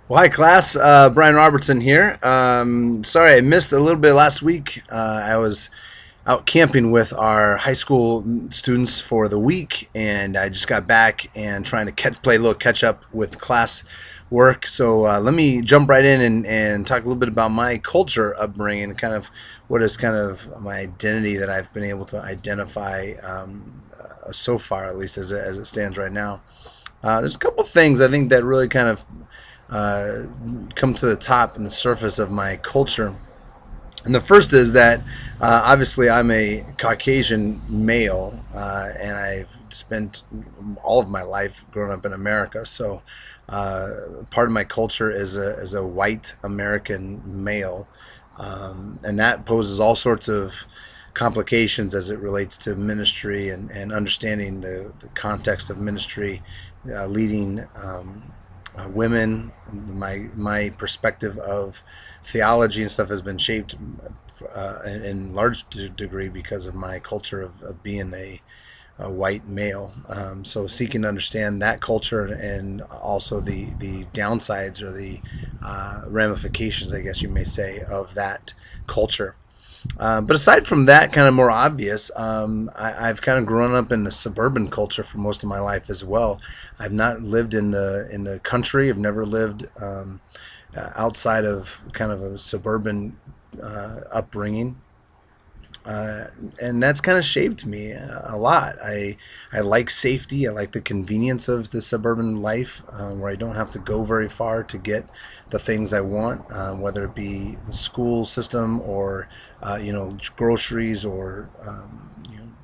Well, hi, class. Brian Robertson here. Sorry, I missed a little bit last week. I was out camping with our high school students for the week, and I just got back and trying to play a little catch up with class work. So let me jump right in and talk a little bit about my culture upbringing, and kind of what is kind of my identity that I've been able to identify so far, at least as it stands right now. There's a couple things I think that really kind of uh, come to the top and the surface of my culture. And the first is that obviously I'm a Caucasian male, and I've spent all of my life growing up in America. So part of my culture is a white American male, and that poses all sorts of complications as it relates to ministry and understanding the context of ministry, leading women. My perspective of theology and stuff has been shaped in large degree because of my culture of being a white male. So seeking to understand that culture and also the downsides or the ramifications, I guess you may say, of that culture. But aside from that, kind of more obvious, I've kind of grown up in the suburban culture for most of my life as well. I've not lived in the country. I've never lived outside of kind of a suburban upbringing. Uh, and that's kind of shaped me a lot. I like safety. I like the convenience of the suburban life, where I don't have to go very far to get the things I want, whether it be the school system or groceries or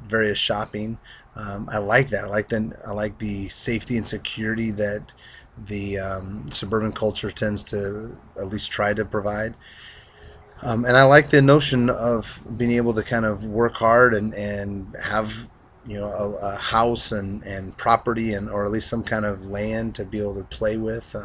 various shopping. I like that. I like the safety and security that the suburban culture tends to at least try to provide. And I like the notion of being able to kind of work hard and have a house and property, and or at least some kind of land to be able to play with.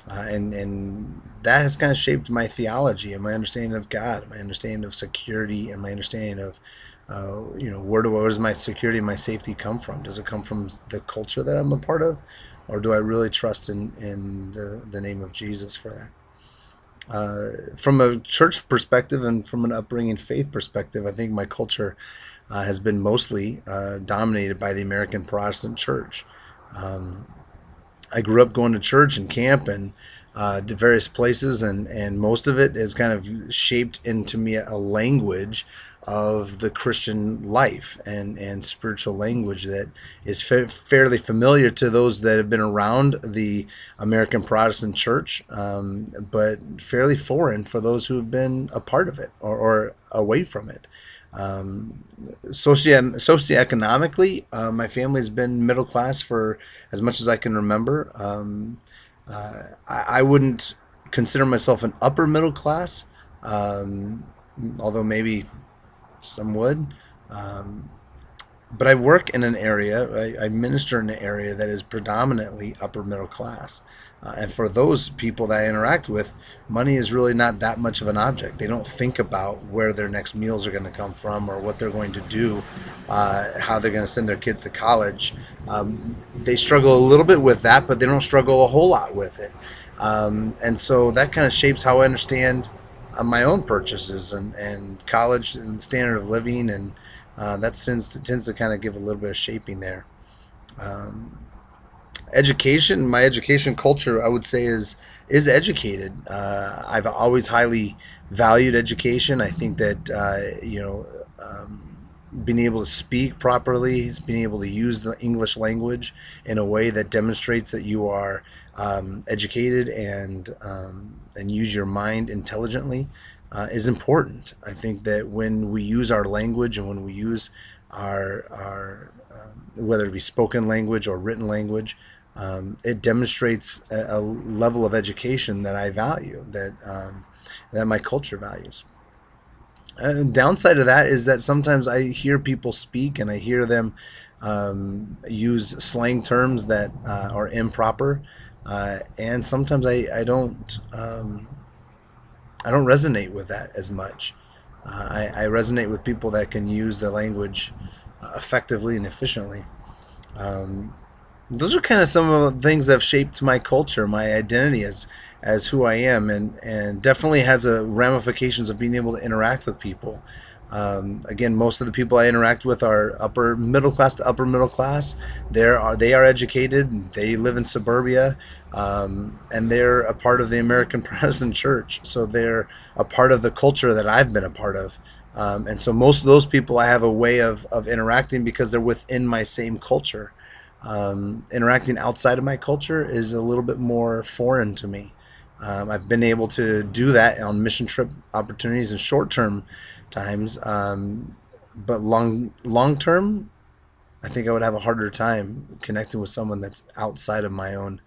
And that has kind of shaped my theology and my understanding of God, my understanding of security, and my understanding of where does my security and my safety come from? Does it come from the culture that I'm a part of, or do I really trust in the name of Jesus for that? From a church perspective and from an upbringing faith perspective, I think my culture has been mostly dominated by the American Protestant church. Um, I grew up going to church and camp and to various places, and most of it has kind of shaped into me a language of the Christian life and spiritual language that is fairly familiar to those that have been around the American Protestant church, but fairly foreign for those who have been a part of it or away from it. Socioeconomically, my family's been middle class for as much as I can remember. I wouldn't consider myself an upper middle class, um, although maybe some would. Um, but I work in an area, I minister in an area that is predominantly upper middle class. And for those people that I interact with, money is really not that much of an object. They don't think about where their next meals are going to come from or what they're going to do, how they're going to send their kids to college. They struggle a little bit with that, but they don't struggle a whole lot with it. And so that kind of shapes how I understand my own purchases and college and standard of living, and that tends to kind of give a little bit of shaping there. Um, Education, my education culture, I would say is educated. I've always highly valued education. I think that being able to speak properly, being able to use the English language in a way that demonstrates that you are educated and use your mind intelligently is important. I think that when we use our language and when we use our whether it be spoken language or written language, it demonstrates a level of education that I value, that my culture values. Downside of that is that sometimes I hear people speak and I hear them use slang terms that are improper, and sometimes I don't resonate with that as much. I resonate with people that can use the language effectively and efficiently. Um, Those are kind of some of the things that have shaped my culture, my identity as who I am, and definitely has a ramifications of being able to interact with people. Again, most of the people I interact with are upper middle class to upper middle class. They are educated. They live in suburbia, and they're a part of the American Protestant Church. So they're a part of the culture that I've been a part of. And so most of those people I have a way of interacting because they're within my same culture. Interacting outside of my culture is a little bit more foreign to me. I've been able to do that on mission trip opportunities and short term times, but long term, I think I would have a harder time connecting with someone that's outside of my own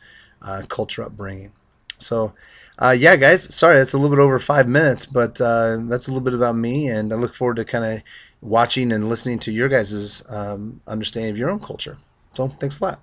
culture upbringing. So, yeah, guys, sorry that's a little bit over 5 minutes, but that's a little bit about me, and I look forward to kind of watching and listening to your guys' understanding of your own culture. So, thanks a lot.